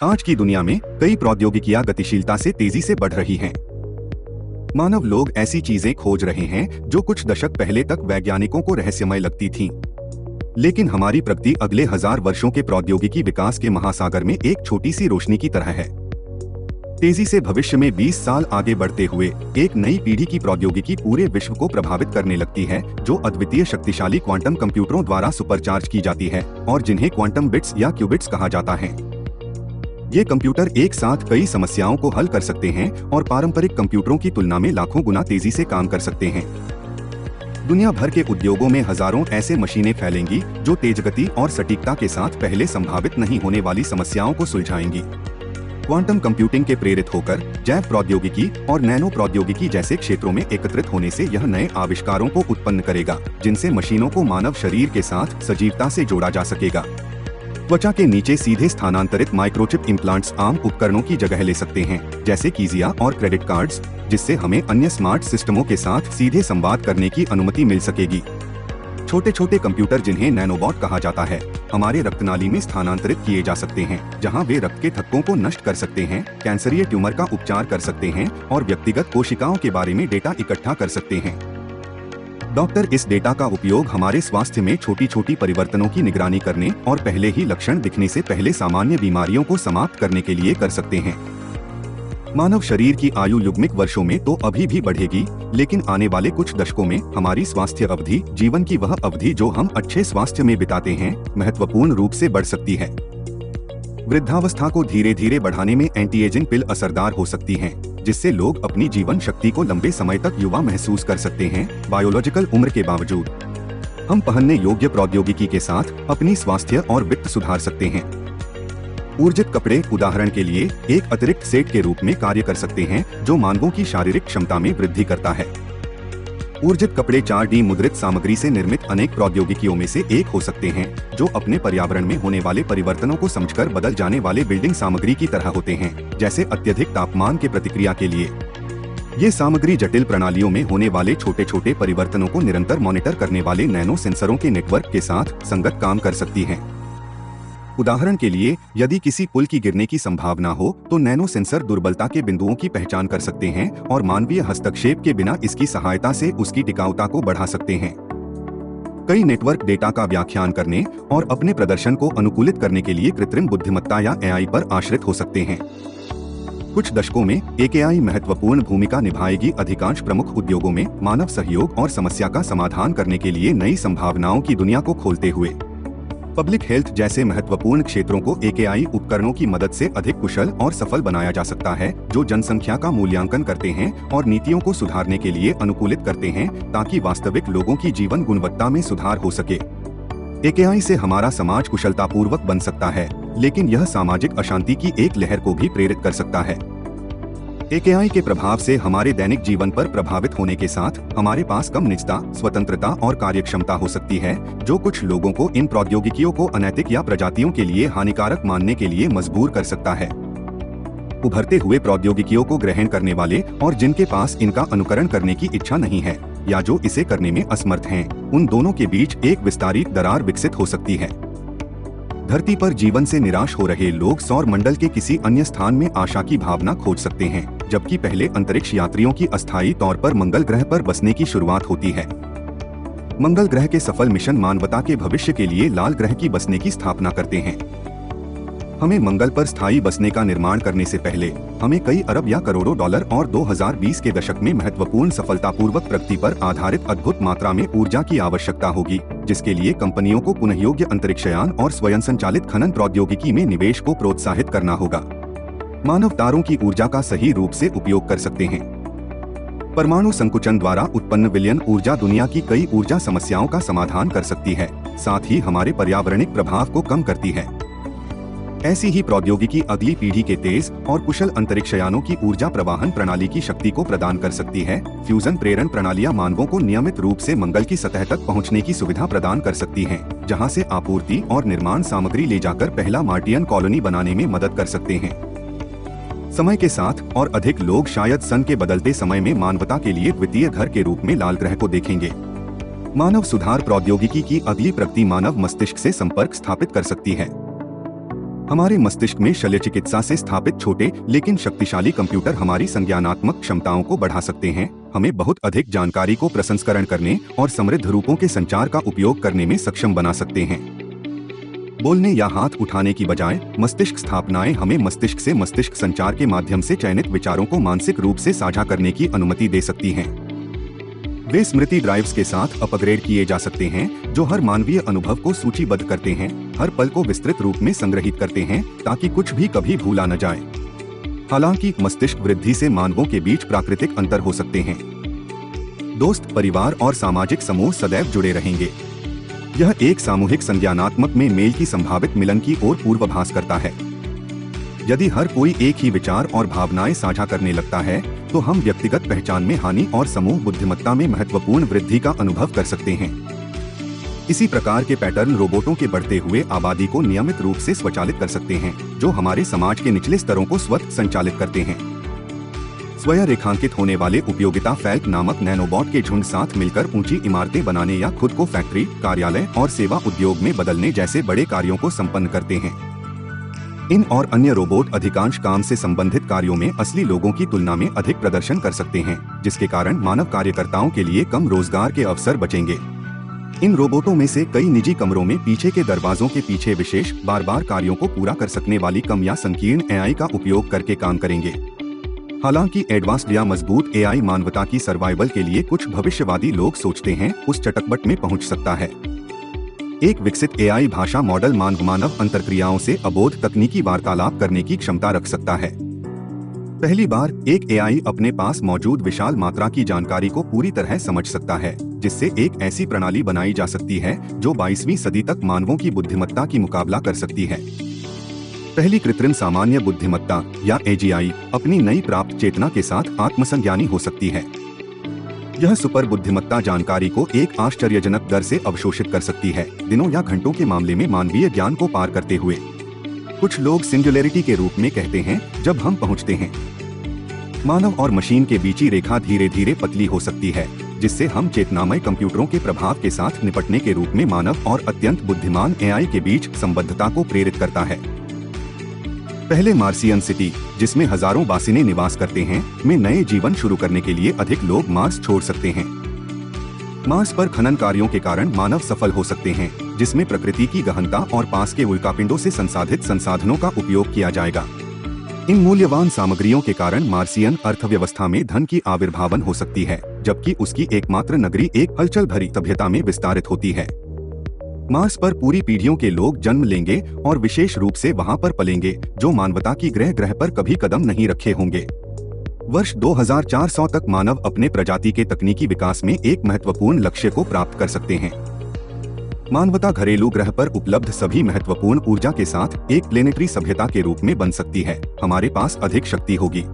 आज की दुनिया में कई प्रौद्योगिकियां गतिशीलता से तेजी से बढ़ रही हैं। मानव लोग ऐसी चीजें खोज रहे हैं जो कुछ दशक पहले तक वैज्ञानिकों को रहस्यमय लगती थीं। लेकिन हमारी प्रगति अगले 1000 वर्षों के प्रौद्योगिकी विकास के महासागर में एक छोटी सी रोशनी की तरह है। तेजी से भविष्य में 20 साल आगे बढ़ते हुए एक नई पीढ़ी की प्रौद्योगिकी पूरे विश्व को प्रभावित करने लगती है, जो अद्वितीय शक्तिशाली क्वांटम कंप्यूटरों द्वारा सुपरचार्ज की जाती है और जिन्हें क्वांटम बिट्स या क्यूबिट्स कहा जाता है। ये कंप्यूटर एक साथ कई समस्याओं को हल कर सकते हैं और पारंपरिक कंप्यूटरों की तुलना में लाखों गुना तेजी से काम कर सकते हैं। दुनिया भर के उद्योगों में हजारों ऐसे मशीनें फैलेंगी जो तेज गति और सटीकता के साथ पहले संभावित नहीं होने वाली समस्याओं को सुलझाएंगी। क्वांटम कंप्यूटिंग के प्रेरित होकर जैव प्रौद्योगिकी और नैनो प्रौद्योगिकी जैसे क्षेत्रों में एकत्रित होने से यह नए आविष्कारों को उत्पन्न करेगा, जिनसे मशीनों को मानव शरीर के साथ सजीवता से जोड़ा जा सकेगा। त्वचा के नीचे सीधे स्थानांतरित माइक्रोचिप इम्प्लांट्स आम उपकरणों की जगह ले सकते हैं, जैसे कीजिया और क्रेडिट कार्ड्स, जिससे हमें अन्य स्मार्ट सिस्टमों के साथ सीधे संवाद करने की अनुमति मिल सकेगी। छोटे छोटे कंप्यूटर, जिन्हें नैनोबॉट कहा जाता है, हमारे रक्तनाली में स्थानांतरित किए जा सकते हैं, जहां वे रक्त के थक्कों को नष्ट कर सकते हैं, कैंसरीय ट्यूमर का उपचार कर सकते हैं और व्यक्तिगत कोशिकाओं के बारे में डेटा इकट्ठा कर सकते हैं। डॉक्टर इस डेटा का उपयोग हमारे स्वास्थ्य में छोटी छोटी परिवर्तनों की निगरानी करने और पहले ही लक्षण दिखने से पहले सामान्य बीमारियों को समाप्त करने के लिए कर सकते हैं। मानव शरीर की आयु युग्मिक वर्षों में तो अभी भी बढ़ेगी, लेकिन आने वाले कुछ दशकों में हमारी स्वास्थ्य अवधि, जीवन की वह अवधि जो हम अच्छे स्वास्थ्य में बिताते हैं, महत्वपूर्ण रूप से बढ़ सकती है। वृद्धावस्था को धीरे धीरे बढ़ाने में एंटी एजिंग पिल असरदार हो सकती हैं, जिससे लोग अपनी जीवन शक्ति को लंबे समय तक युवा महसूस कर सकते हैं, बायोलॉजिकल उम्र के बावजूद। हम पहनने योग्य प्रौद्योगिकी के साथ अपनी स्वास्थ्य और वित्त सुधार सकते हैं। ऊर्जित कपड़े उदाहरण के लिए एक अतिरिक्त सेट के रूप में कार्य कर सकते हैं, जो मानवों की शारीरिक क्षमता में वृद्धि करता है। ऊर्जित कपड़े 4D मुद्रित सामग्री से निर्मित अनेक प्रौद्योगिकियों में से एक हो सकते हैं, जो अपने पर्यावरण में होने वाले परिवर्तनों को समझकर बदल जाने वाले बिल्डिंग सामग्री की तरह होते हैं, जैसे अत्यधिक तापमान के प्रतिक्रिया के लिए। ये सामग्री जटिल प्रणालियों में होने वाले छोटे छोटे परिवर्तनों को निरंतर मॉनिटर करने वाले नैनो सेंसरों के नेटवर्क के साथ संगत काम कर सकती हैं। उदाहरण के लिए, यदि किसी पुल की गिरने की संभावना हो, तो नैनो सेंसर दुर्बलता के बिंदुओं की पहचान कर सकते हैं और मानवीय हस्तक्षेप के बिना इसकी सहायता से उसकी टिकाऊता को बढ़ा सकते हैं। कई नेटवर्क डेटा का व्याख्यान करने और अपने प्रदर्शन को अनुकूलित करने के लिए कृत्रिम बुद्धिमत्ता या AI पर आश्रित हो सकते हैं। कुछ दशकों में AI महत्वपूर्ण भूमिका निभाएगी, अधिकांश प्रमुख उद्योगों में मानव सहयोग और समस्या का समाधान करने के लिए नई संभावनाओं की दुनिया को खोलते हुए। पब्लिक हेल्थ जैसे महत्वपूर्ण क्षेत्रों को AI उपकरणों की मदद से अधिक कुशल और सफल बनाया जा सकता है, जो जनसंख्या का मूल्यांकन करते हैं और नीतियों को सुधारने के लिए अनुकूलित करते हैं, ताकि वास्तविक लोगों की जीवन गुणवत्ता में सुधार हो सके। AI से हमारा समाज कुशलतापूर्वक बन सकता है, लेकिन यह सामाजिक अशांति की एक लहर को भी प्रेरित कर सकता है। AI के प्रभाव से हमारे दैनिक जीवन पर प्रभावित होने के साथ हमारे पास कम निजता, स्वतंत्रता और कार्यक्षमता हो सकती है, जो कुछ लोगों को इन प्रौद्योगिकियों को अनैतिक या प्रजातियों के लिए हानिकारक मानने के लिए मजबूर कर सकता है। उभरते हुए प्रौद्योगिकियों को ग्रहण करने वाले और जिनके पास इनका अनुकरण करने की इच्छा नहीं है या जो इसे करने में असमर्थ हैं, उन दोनों के बीच एक विस्तारित दरार विकसित हो सकती है। धरती पर जीवन से निराश हो रहे लोग सौर मंडल के किसी अन्य स्थान में आशा की भावना खोज सकते हैं, जबकि पहले अंतरिक्ष यात्रियों की अस्थायी तौर पर मंगल ग्रह पर बसने की शुरुआत होती है। मंगल ग्रह के सफल मिशन मानवता के भविष्य के लिए लाल ग्रह की बसने की स्थापना करते हैं। हमें मंगल पर स्थायी बसने का निर्माण करने से पहले हमें कई अरब या करोड़ों डॉलर और 2020 के दशक में महत्वपूर्ण सफलतापूर्वक प्रगति पर आधारित अद्भुत मात्रा में ऊर्जा की आवश्यकता होगी, जिसके लिए कंपनियों को पुनःयोग्य अंतरिक्षयान और स्वयं संचालित खनन प्रौद्योगिकी में निवेश को प्रोत्साहित करना होगा। मानव तारों की ऊर्जा का सही रूप से उपयोग कर सकते हैं। परमाणु संकुचन द्वारा उत्पन्न विलयन ऊर्जा दुनिया की कई ऊर्जा समस्याओं का समाधान कर सकती है, साथ ही हमारे पर्यावरणिक प्रभाव को कम करती है। ऐसी ही प्रौद्योगिकी अगली पीढ़ी के तेज और कुशल अंतरिक्षयानों की ऊर्जा प्रवाहन प्रणाली की शक्ति को प्रदान कर सकती है। फ्यूजन प्रेरण प्रणालियां मानवों को नियमित रूप से मंगल की सतह तक पहुंचने की सुविधा प्रदान कर सकती हैं, जहां से आपूर्ति और निर्माण सामग्री ले जाकर पहला मार्टियन कॉलोनी बनाने में मदद कर सकते हैं। समय के साथ और अधिक लोग शायद सन के बदलते समय में मानवता के लिए द्वितीय घर के रूप में लाल ग्रह को देखेंगे। मानव सुधार प्रौद्योगिकी की अगली प्रगति मानव मस्तिष्क से संपर्क स्थापित कर सकती है। हमारे मस्तिष्क में शल्य चिकित्सा से स्थापित छोटे लेकिन शक्तिशाली कंप्यूटर हमारी संज्ञानात्मक क्षमताओं को बढ़ा सकते हैं, हमें बहुत अधिक जानकारी को प्रसंस्करण करने और समृद्ध रूपों के संचार का उपयोग करने में सक्षम बना सकते हैं। बोलने या हाथ उठाने की बजाय मस्तिष्क स्थापनाएं हमें मस्तिष्क से मस्तिष्क संचार के माध्यम से चयनित विचारों को मानसिक रूप से साझा करने की अनुमति दे सकती हैं। वे स्मृति ड्राइव्स के साथ अपग्रेड किए जा सकते हैं जो हर मानवीय अनुभव को सूचीबद्ध करते हैं, हर पल को विस्तृत रूप में संग्रहित करते हैं ताकि कुछ भी कभी भूला न जाए। हालांकि मस्तिष्क वृद्धि से मानवों के बीच प्राकृतिक अंतर हो सकते हैं। दोस्त, परिवार और सामाजिक समूह सदैव जुड़े रहेंगे। यह एक सामूहिक संज्ञानात्मक में मेल की संभावित मिलन की ओर पूर्वाभास करता है। यदि हर कोई एक ही विचार और भावनाएं साझा करने लगता है तो हम व्यक्तिगत पहचान में हानि और समूह बुद्धिमत्ता में महत्वपूर्ण वृद्धि का अनुभव कर सकते हैं। इसी प्रकार के पैटर्न रोबोटों के बढ़ते हुए आबादी को नियमित रूप से स्वचालित कर सकते हैं, जो हमारे समाज के निचले स्तरों को स्वतः संचालित करते हैं। स्वयं रेखांकित होने वाले उपयोगिता फैल्क नामक नैनोबॉट के झुंड साथ मिलकर ऊंची इमारतें बनाने या खुद को फैक्ट्री, कार्यालय और सेवा उद्योग में बदलने जैसे बड़े कार्यों को संपन्न करते हैं। इन और अन्य रोबोट अधिकांश काम से संबंधित कार्यों में असली लोगों की तुलना में अधिक प्रदर्शन कर सकते हैं, जिसके कारण मानव कार्यकर्ताओं के लिए कम रोजगार के अवसर बचेंगे। इन रोबोटों में से कई निजी कमरों में पीछे के दरवाजों के पीछे विशेष बार-बार कार्यों को पूरा कर सकने वाली कम या संकीर्ण एआई का उपयोग करके काम करेंगे। हालांकि एडवांस्ड या मजबूत एआई मानवता की सर्वाइवल के लिए कुछ भविष्यवादी लोग सोचते हैं उस चटकबट में पहुंच सकता है। एक विकसित एआई भाषा मॉडल मानव अंतर्क्रियाओं से अबोध तकनीकी वार्तालाप करने की क्षमता रख सकता है। पहली बार एक एआई अपने पास मौजूद विशाल मात्रा की जानकारी को पूरी तरह समझ सकता है, जिससे एक ऐसी प्रणाली बनाई जा सकती है जो 22वीं सदी तक मानवों की बुद्धिमत्ता की मुकाबला कर सकती है। पहली कृत्रिम सामान्य बुद्धिमत्ता या एजीआई अपनी नई प्राप्त चेतना के साथ आत्मसंज्ञानी हो सकती है। यह सुपर बुद्धिमत्ता जानकारी को एक आश्चर्यजनक दर से अवशोषित कर सकती है, दिनों या घंटों के मामले में मानवीय ज्ञान को पार करते हुए। कुछ लोग सिंगुलैरिटी के रूप में कहते हैं जब हम पहुंचते हैं। मानव और मशीन के बीच की रेखा धीरे धीरे पतली हो सकती है, जिससे हम चेतनामय कंप्यूटरों के प्रभाव के साथ निपटने के रूप में मानव और अत्यंत बुद्धिमान एआई के बीच संबद्धता को प्रेरित करता है। पहले मार्सियन सिटी, जिसमें हजारों बासिने निवास करते हैं, में नए जीवन शुरू करने के लिए अधिक लोग मार्स छोड़ सकते हैं। मार्स पर खनन कार्यों के कारण मानव सफल हो सकते हैं, जिसमें प्रकृति की गहनता और पास के उल्कापिंडों से संसाधित संसाधनों का उपयोग किया जाएगा। इन मूल्यवान सामग्रियों के कारण मार्सियन अर्थव्यवस्था में धन की आविर्भावन हो सकती है, जबकि उसकी एकमात्र नगरी एक हलचल भरी सभ्यता में विस्तारित होती है। मार्स पर पूरी पीढ़ियों के लोग जन्म लेंगे और विशेष रूप से वहां पर पलेंगे जो मानवता की ग्रह पर कभी कदम नहीं रखे होंगे। वर्ष 2400 तक मानव अपने प्रजाति के तकनीकी विकास में एक महत्वपूर्ण लक्ष्य को प्राप्त कर सकते हैं। मानवता घरेलू ग्रह पर उपलब्ध सभी महत्वपूर्ण ऊर्जा के साथ एक प्लेनेटरी सभ्यता के रूप में बन सकती है। हमारे पास अधिक शक्ति होगी।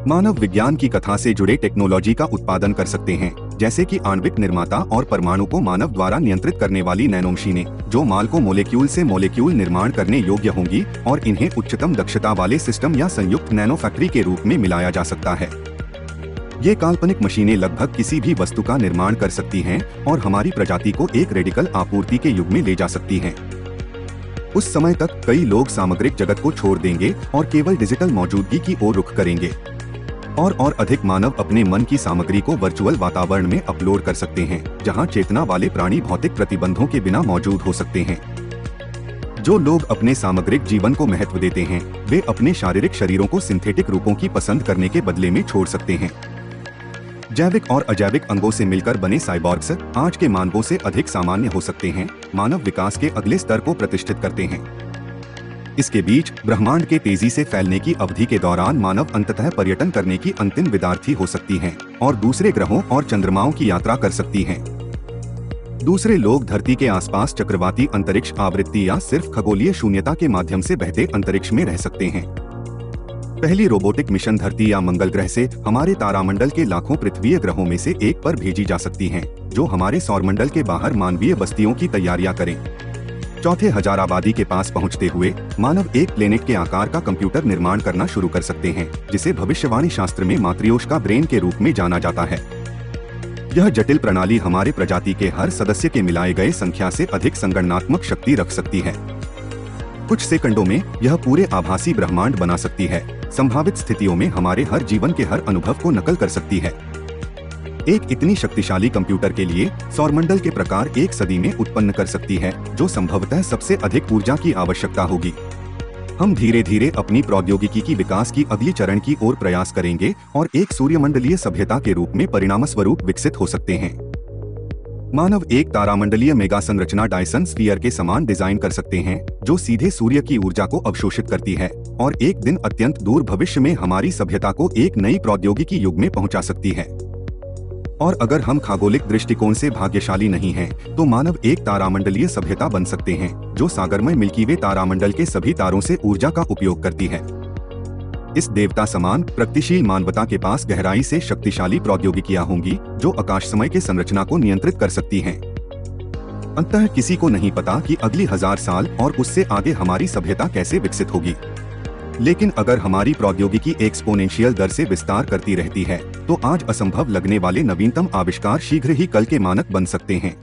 मानव विज्ञान की कथा से जुड़े टेक्नोलॉजी का उत्पादन कर सकते हैं, जैसे कि आणविक निर्माता और परमाणु को मानव द्वारा नियंत्रित करने वाली नैनो मशीनें, जो माल को मोलेक्यूल से मोलेक्यूल निर्माण करने योग्य होंगी और इन्हें उच्चतम दक्षता वाले सिस्टम या संयुक्त नैनो फैक्ट्री के रूप में मिलाया जा सकता है। ये काल्पनिक मशीनें लगभग किसी भी वस्तु का निर्माण कर सकती हैं और हमारी प्रजाति को एक रेडिकल आपूर्ति के युग में ले जा सकती हैं। उस समय तक कई लोग सामग्रिक जगत को छोड़ देंगे और केवल डिजिटल मौजूदगी की ओर रुख करेंगे। और अधिक मानव अपने मन की सामग्री को वर्चुअल वातावरण में अपलोड कर सकते हैं, जहां चेतना वाले प्राणी भौतिक प्रतिबंधों के बिना मौजूद हो सकते हैं। जो लोग अपने सामग्रिक जीवन को महत्व देते हैं, वे अपने शारीरिक शरीरों को सिंथेटिक रूपों की पसंद करने के बदले में छोड़ सकते हैं। जैविक और अजैविक अंगों से मिलकर बने साइबॉर्ग्स आज के मानवों से अधिक सामान्य हो सकते हैं, मानव विकास के अगले स्तर को प्रतिष्ठित करते हैं। इसके बीच ब्रह्मांड के तेजी से फैलने की अवधि के दौरान मानव अंततः पर्यटन करने की अंतिम विद्यार्थी हो सकती हैं और दूसरे ग्रहों और चंद्रमाओं की यात्रा कर सकती हैं। दूसरे लोग धरती के आसपास चक्रवाती अंतरिक्ष आवृत्ति या सिर्फ खगोलीय शून्यता के माध्यम से बहते अंतरिक्ष में रह सकते हैं। पहली रोबोटिक मिशन धरती या मंगल ग्रह से हमारे तारामंडल के लाखों पृथ्वीय ग्रहों में से एक पर भेजी जा सकती हैं, जो हमारे सौरमंडल के बाहर मानवीय बस्तियों की तैयारियां करें। चौथे हजार आबादी के पास पहुंचते हुए मानव एक प्लेनेट के आकार का कंप्यूटर निर्माण करना शुरू कर सकते हैं, जिसे भविष्यवाणी शास्त्र में मात्रियोश्का ब्रेन के रूप में जाना जाता है। यह जटिल प्रणाली हमारे प्रजाति के हर सदस्य के मिलाए गए संख्या से अधिक संगणनात्मक शक्ति रख सकती है। कुछ सेकंडों में यह पूरे आभासी ब्रह्मांड बना सकती है, संभावित स्थितियों में हमारे हर जीवन के हर अनुभव को नकल कर सकती है। एक इतनी शक्तिशाली कंप्यूटर के लिए सौरमंडल के प्रकार एक सदी में उत्पन्न कर सकती है, जो संभवतः सबसे अधिक ऊर्जा की आवश्यकता होगी। हम धीरे धीरे अपनी प्रौद्योगिकी की विकास की अगली चरण की ओर प्रयास करेंगे और एक सूर्यमंडलीय सभ्यता के रूप में परिणामस्वरूप विकसित हो सकते हैं। मानव एक तारामंडलीय मेगा संरचना डायसन स्फीयर के समान डिजाइन कर सकते हैं, जो सीधे सूर्य की ऊर्जा को अवशोषित करती है और एक दिन अत्यंत दूर भविष्य में हमारी सभ्यता को एक नई प्रौद्योगिकी युग में पहुंचा सकती है। और अगर हम खगोलिक दृष्टिकोण से भाग्यशाली नहीं हैं, तो मानव एक तारामंडलीय सभ्यता बन सकते हैं, जो सागरमय मिल्की वे तारामंडल के सभी तारों से ऊर्जा का उपयोग करती है। इस देवता समान प्रगतिशील मानवता के पास गहराई से शक्तिशाली प्रौद्योगिकियां होंगी, जो आकाश समय के संरचना को नियंत्रित कर सकती हैं। अंततः किसी को नहीं पता कि अगली 1000 साल और उससे आगे हमारी सभ्यता कैसे विकसित होगी। लेकिन अगर हमारी प्रौद्योगिकी एक्सपोनेंशियल दर से विस्तार करती रहती है, तो आज असंभव लगने वाले नवीनतम आविष्कार शीघ्र ही कल के मानक बन सकते हैं।